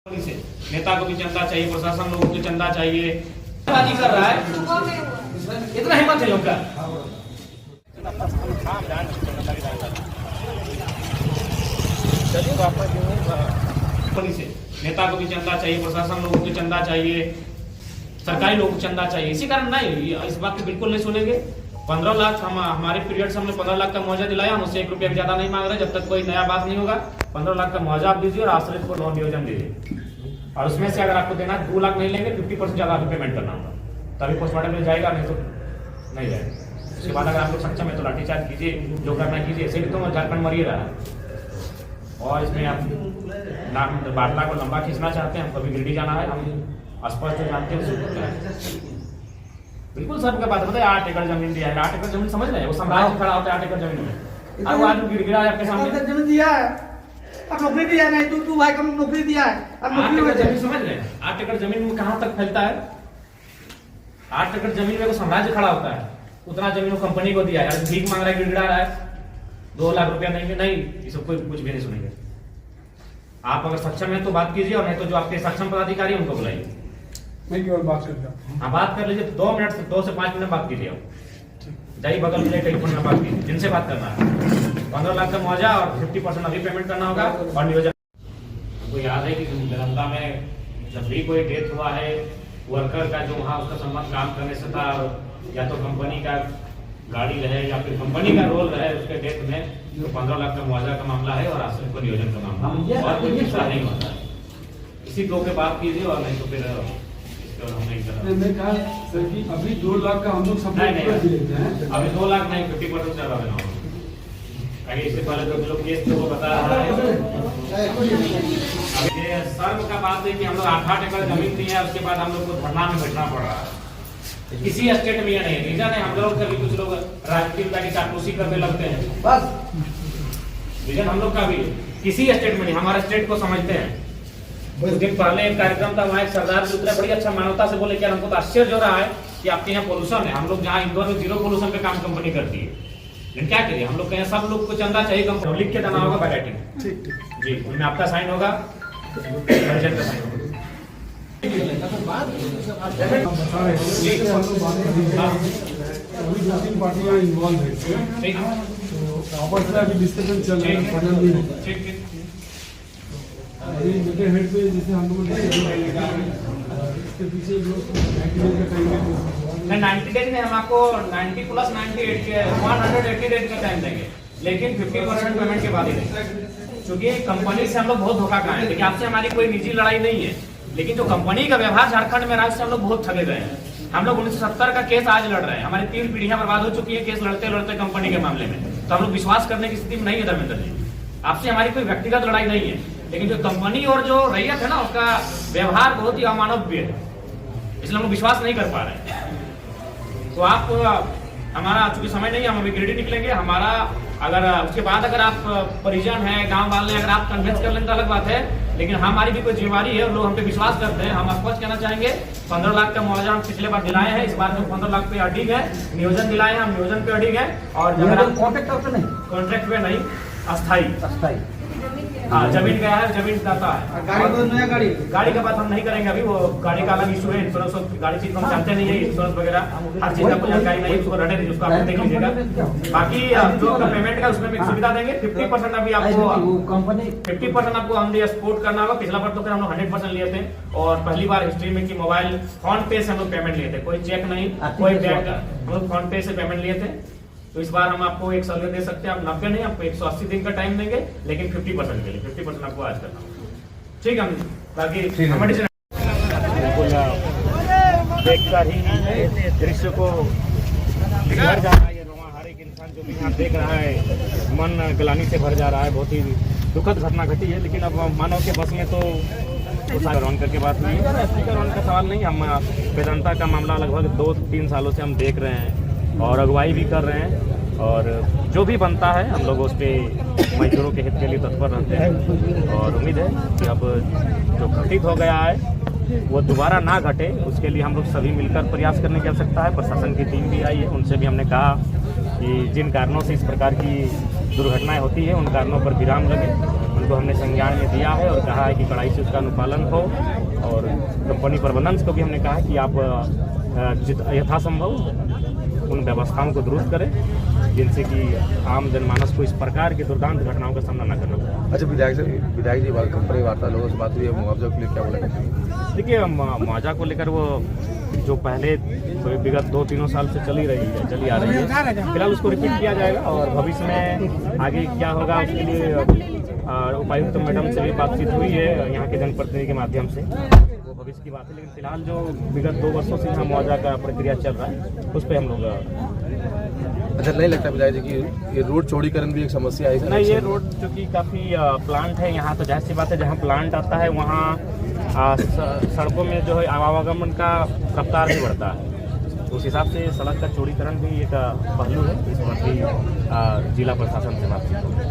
से नेता को भी चंदा चाहिए, प्रशासन लोगों को चंदा चाहिए। बाजी कर रहा है, इतना हिम्मत है लोग का। से नेता को भी चंदा चाहिए, प्रशासन लोगों को चंदा चाहिए, सरकारी लोगों को चंदा चाहिए। इसी कारण नहीं, इस बात को बिल्कुल नहीं सुनेंगे। 15 लाख हमारे पीरियड से हमने 15 लाख का मुआवजा दिलाया। हम उससे 1 रुपया ज्यादा नहीं मांग रहे। जब तक कोई नया बात नहीं होगा 15 लाख का मुआवजा आप दीजिए और आश्रित को लोन नियोजन दीजिए। और उसमें से अगर आपको देना 2 लाख नहीं लेंगे, 50% ज्यादा आपको पेमेंट करना होगा, तभी पोस्टमार्टम में जाएगा, नहीं तो नहीं जाएगा। उसके बाद अगर आप लोग सक्षम है तो लाठीचार्ज कीजिए, जो करना कीजिए। ऐसे भी तो झारखंड मर ही रहा है। और इसमें आप वार्ता को लंबा खींचना चाहते हैं, हमको भी गिरडी जाना है, हम स्पष्ट जानते हैं। बिल्कुल सर का बात बताए, 8 एकड़ जमीन दिया है। 8 एकड़ जमीन समझ रहे हैं, वो साम्राज्य खड़ा होता है 8 एकड़ जमीन में। अब आज गिरगिरा आपके सामने जमीन दिया है और नौकरी दिया नहीं, तू भाई को नौकरी दिया है और 8 एकड़ जमीन समझ रहे हैं। 8 एकड़ जमीन में कहां तक फैलता है? 8 एकड़ जमीन में वो साम्राज्य खड़ा होता है। उतना जमीन वो कंपनी को दिया है, भीख मांग रहा है, गिड़गिड़ा रहा है, 2 लाख रुपया देंगे। नहीं, ये सब कोई कुछ भी नहीं सुनेंगे। आप अगर सक्षम है तो बात कीजिए, और नहीं तो जो आपके सक्षम पदाधिकारी उनको बुलाइए। मैं केवल बात करता हूँ। हाँ, बात कर लीजिए। 2 मिनट से 2 से 5 मिनट बात कीजिए। जाइए बगल में टेलीफोन में बात कीजिए, जिनसे बात करना है। 15 लाख का मुआवजा और 50% अभी पेमेंट करना होगा। और नियोजन हमको याद है कि नालंदा में जब भी कोई डेथ हुआ है, वर्कर का जो वहाँ उसका संबंध काम करने से था, या तो कंपनी का गाड़ी रहे या फिर कंपनी का रोल रहे उसके डेथ में, तो 15 लाख का मुआवजा का मामला है और आश्रम को नियोजन का मामला, और कोई दूसरा नहीं होता है। इसी 2 पे बात कीजिए, और नहीं तो फिर मैं कहा सर कि अभी 2 लाख का हम लोग सब लेते हैं। अभी 2 लाख नहीं, 50% ज्यादा देना होगा। इससे पहले जो लोग केस थे वो बता रहा है। अभी ये सर्व का बात है कि हम लोग 8 एकड़ जमीन दी है, उसके बाद हम लोग को धरना में बैठना पड़ रहा है। किसी स्टेट में ये नहीं रीजन है। हम लोग कभी कुछ लोग राजनीति की चापलूसी करने लगते हैं, बस रीजन हम लोग का भी किसी स्टेट में नहीं, हमारे स्टेट को समझते हैं। कुछ दिन पहले एक कार्यक्रम था, वहाँ एक सरदार जी उतरे, बड़ी अच्छा मानवता से बोले कि हमको तो आश्चर्य हो रहा है कि आपके यहाँ पोल्यूशन है। हम लोग जहाँ इंदौर में 0 पोल्यूशन पे काम कंपनी करती है, लेकिन क्या करिए, हम लोग के यहाँ सब लोग को चंदा चाहिए। कंपनी लिख के देना होगा बाय राइटिंग। जी, उनमें आपका साइन होगा, प्रेसिडेंट का साइन होगा। अभी 2-3 पार्टियां इन्वॉल्व है, ठीक है, तो आपस में अभी डिस्कशन चल रहा है। फाइनल भी होगा। ठीक। अभी मेरे हेड पे जैसे हम लोग इसके पीछे जो 90 डेज का टाइम है, 90 डेज में हम आपको 90 + 98 के 180 डेज का टाइम देंगे, लेकिन 50% पेमेंट के बाद ही देंगे। क्योंकि कंपनी से हम लोग बहुत धोखा खाए हैं। देखिए, आपसे हमारी कोई निजी लड़ाई नहीं है, लेकिन जो कंपनी का व्यवहार झारखंड में राज्य से हम लोग बहुत ठगे गए हैं। हम लोग 1970 का केस आज लड़ रहे हैं। हमारी 3 पीढ़ियां बर्बाद हो चुकी है केस लड़ते लड़ते कंपनी के मामले में। तो हम लोग विश्वास करने की स्थिति में नहीं है। धर्मेंद्र जी, आपसे हमारी कोई व्यक्तिगत लड़ाई नहीं है, लेकिन जो कंपनी और जो रैयत है ना, उसका व्यवहार बहुत ही अमानवीय है, इसलिए हम लोग विश्वास नहीं कर पा रहे हैं। तो आप हमारा चूंकि समय नहीं है, हम अभी गिरडी निकलेंगे। हमारा अगर उसके बाद अगर आप परिजन है, गांव वाले, अगर आप कन्विंस कर लें तो अलग बात है, लेकिन हमारी भी कोई जिम्मेवारी है और लोग हम पे विश्वास करते हैं। हम स्पष्ट कहना चाहेंगे, 15 लाख का मुआवजा हम पिछले बार दिलाए हैं, इस बार जो 15 लाख पे अडिग है। नियोजन दिलाए हैं, हम नियोजन पे अडिग है। और कॉन्ट्रैक्ट पे नहीं, अस्थायी। हाँ, जमीन गया है, जमीन दाता है। गाड़ी का बात हम नहीं करेंगे अभी, वो गाड़ी का अलग इशू है। इंश्योरेंस, गाड़ी चीज हम जानते नहीं है, इंश्योरेंस वगैरह हर चीज आपको जानकारी नहीं है, उसको रहने दीजिए, उसको आप देख लीजिएगा। बाकी जो पेमेंट का उसमें भी सुविधा देंगे। 50% अभी आपको कंपनी 50% आपको ऑन द स्पॉट करना होगा। पिछला बार तो हम लोग 100% लिए थे, और पहली बार हिस्ट्री में कि मोबाइल फोन पे से हम लोग पेमेंट लिए थे, कोई चेक नहीं, कोई बैंक, हम लोग फोन पे से पेमेंट लिए थे। तो इस बार हम आपको एक सलवे दे सकते हैं, आप 90 नहीं, आपको 180 दिन का टाइम देंगे, लेकिन 50% के लिए 50% आपको आज करना होगा। ठीक है, बाकी देखकर ही दृश्य को बिगड़ जा रहा है। ये रोमा हर एक इंसान जो भी यहाँ देख रहा है, मन ग्लानि से भर जा रहा है। बहुत ही दुखद घटना घटी है, लेकिन अब मानव के बस में तो स्पीकर ऑन करके बात नहीं है। स्पीकर ऑन का सवाल नहीं, हम वेदांता का मामला लगभग 2-3 सालों से हम देख रहे हैं और अगुवाई भी कर रहे हैं, और जो भी बनता है हम लोग उस पर मजदूरों के हित के लिए तत्पर रहते हैं। और उम्मीद है कि अब जो घटित हो गया है वो दोबारा ना घटे, उसके लिए हम लोग सभी मिलकर प्रयास करने की आवश्यकता है। प्रशासन की टीम भी आई है, उनसे भी हमने कहा कि जिन कारणों से इस प्रकार की दुर्घटनाएं होती है उन कारणों पर विराम लगे। उनको हमने संज्ञान में दिया है और कहा है कि कड़ाई से उसका अनुपालन हो। और कंपनी प्रबंधन को भी हमने कहा है कि आप यथासंभव उन व्यवस्थाओं को दुरुस्त करें जिनसे कि आम जनमानस को इस प्रकार की दुर्दांत घटनाओं का सामना न करना पड़े। अच्छा, विधायक जी कंपनी वार्ता लोगों से बात हुई है, मुआवजा के लिए क्या बोला? देखिए, मुआवजा को लेकर वो जो पहले विगत 2-3 साल से चली आ रही है, फिलहाल उसको रिपीट किया जाएगा और भविष्य में आगे क्या होगा उसके लिए उपायुक्त मैडम से भी बातचीत हुई है यहाँ के जनप्रतिनिधि के माध्यम से, वो भविष्य की बात है। लेकिन फिलहाल जो विगत 2 वर्षों से यहाँ मुआवजा का प्रक्रिया चल रहा है उस पर हम लोग। अच्छा, नहीं लगता विधायक जी कि ये रोड चौड़ीकरण भी एक समस्या है? नहीं, ये रोड चूँकि काफ़ी प्लांट है यहाँ, तो जाहिर सी बात है जहाँ प्लांट आता है वहाँ सड़कों में जो है आवागमन का रफ्तार भी बढ़ता है। उस हिसाब से सड़क का चौड़ीकरण भी एक पहलू है, इस पर भी जिला प्रशासन से बातचीत होगी।